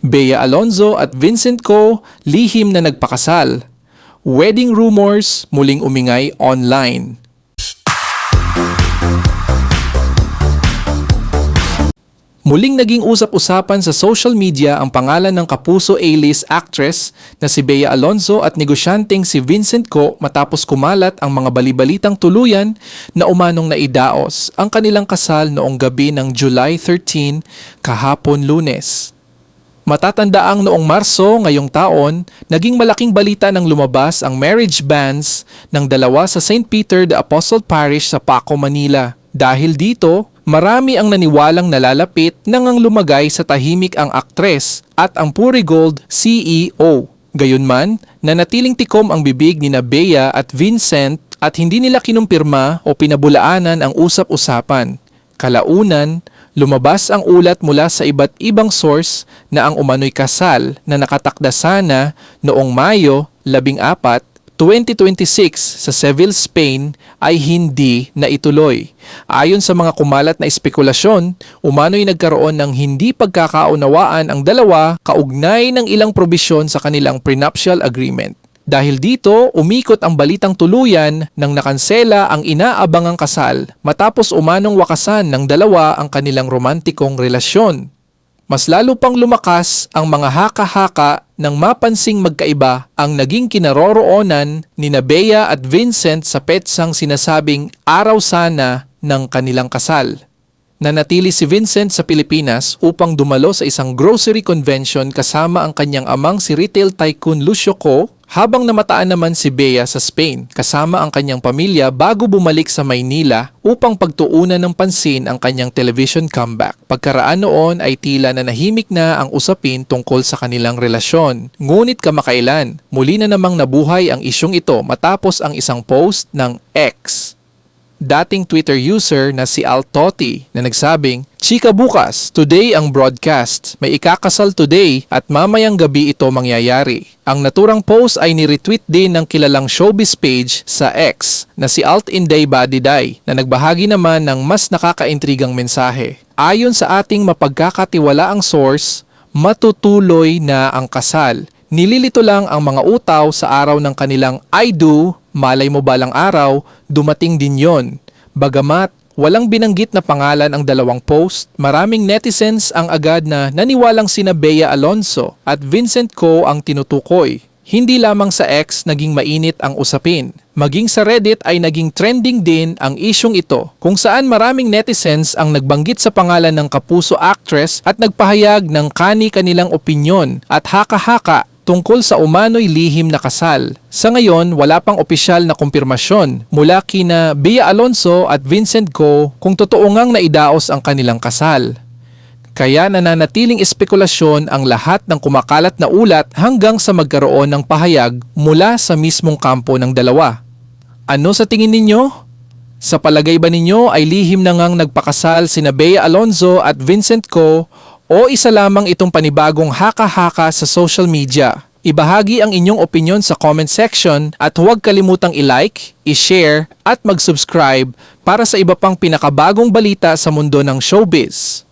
Bea Alonzo at Vincent Co lihim na nagpakasal. Wedding rumors muling umingay online. Muling naging usap-usapan sa social media ang pangalan ng kapuso A-list actress na si Bea Alonzo at negosyanteng si Vincent Co matapos kumalat ang mga balibalitang tuluyan na umanong naidaos ang kanilang kasal noong gabi ng July 13 kahapon Lunes. Matatandaang noong Marso ngayong taon, naging malaking balita nang lumabas ang marriage bans ng dalawa sa St. Peter the Apostle Parish sa Paco, Manila. Dahil dito, marami ang naniwalang nalalapit nang ang lumagay sa tahimik ang aktres at ang Purigold CEO. Gayunman, nanatiling tikom ang bibig ni Bea at Vincent at hindi nila kinumpirma o pinabulaanan ang usap-usapan. Kalaunan, lumabas ang ulat mula sa iba't ibang source na ang umano'y kasal na nakatakda sana noong Mayo 14, 2026 sa Seville, Spain ay hindi naituloy. Ayon sa mga kumalat na espekulasyon, umano'y nagkaroon ng hindi pagkakaunawaan ang dalawa kaugnay ng ilang probisyon sa kanilang prenuptial agreement. Dahil dito, umikot ang balitang tuluyan nang nakansela ang inaabangang kasal matapos umanong wakasan ng dalawa ang kanilang romantikong relasyon. Mas lalo pang lumakas ang mga haka-haka nang mapansing magkaiba ang naging kinaroroonan ni Bea at Vincent sa petsang sinasabing araw sana ng kanilang kasal. Nanatili si Vincent sa Pilipinas upang dumalo sa isang grocery convention kasama ang kanyang amang si retail tycoon Lucio Co, habang namataan naman si Bea sa Spain kasama ang kanyang pamilya bago bumalik sa Maynila upang pagtuunan ng pansin ang kanyang television comeback. Pagkaraan noon ay tila na nahimik na ang usapin tungkol sa kanilang relasyon. Ngunit kamakailan, muli na namang nabuhay ang isyong ito matapos ang isang post ng X, dating Twitter user na si Al Totti, na nagsabing, "Chika bukas, today ang broadcast. May ikakasal today at mamayang gabi ito mangyayari." Ang naturang post ay ni-retweet din ng kilalang showbiz page sa X na si Alt Inday Badiday na nagbahagi naman ng mas nakakaintrigang mensahe. Ayon sa ating mapagkakatiwalaang source, matutuloy na ang kasal. Nililito lang ang mga utaw sa araw ng kanilang I do, malay mo balang araw, dumating din yon. Bagamat walang binanggit na pangalan ang dalawang post, maraming netizens ang agad na naniwalang sina Bea Alonzo at Vincent Co ang tinutukoy. Hindi lamang sa X naging mainit ang usapin. Maging sa Reddit ay naging trending din ang isyong ito, kung saan maraming netizens ang nagbanggit sa pangalan ng kapuso actress at nagpahayag ng kani-kanilang opinyon at haka-haka tungkol sa umano'y lihim na kasal. Sa ngayon, wala pang opisyal na kumpirmasyon mula kina Bea Alonzo at Vincent Co kung totoo ngang naidaos ang kanilang kasal. Kaya nananatiling espekulasyon ang lahat ng kumakalat na ulat hanggang sa magkaroon ng pahayag mula sa mismong kampo ng dalawa. Ano sa tingin ninyo? Sa palagay ba ninyo ay lihim na ngang nagpakasal sina Bea Alonzo at Vincent Co o isa lamang itong panibagong haka-haka sa social media? Ibahagi ang inyong opinyon sa comment section at huwag kalimutang i-like, i-share at mag-subscribe para sa iba pang pinakabagong balita sa mundo ng showbiz.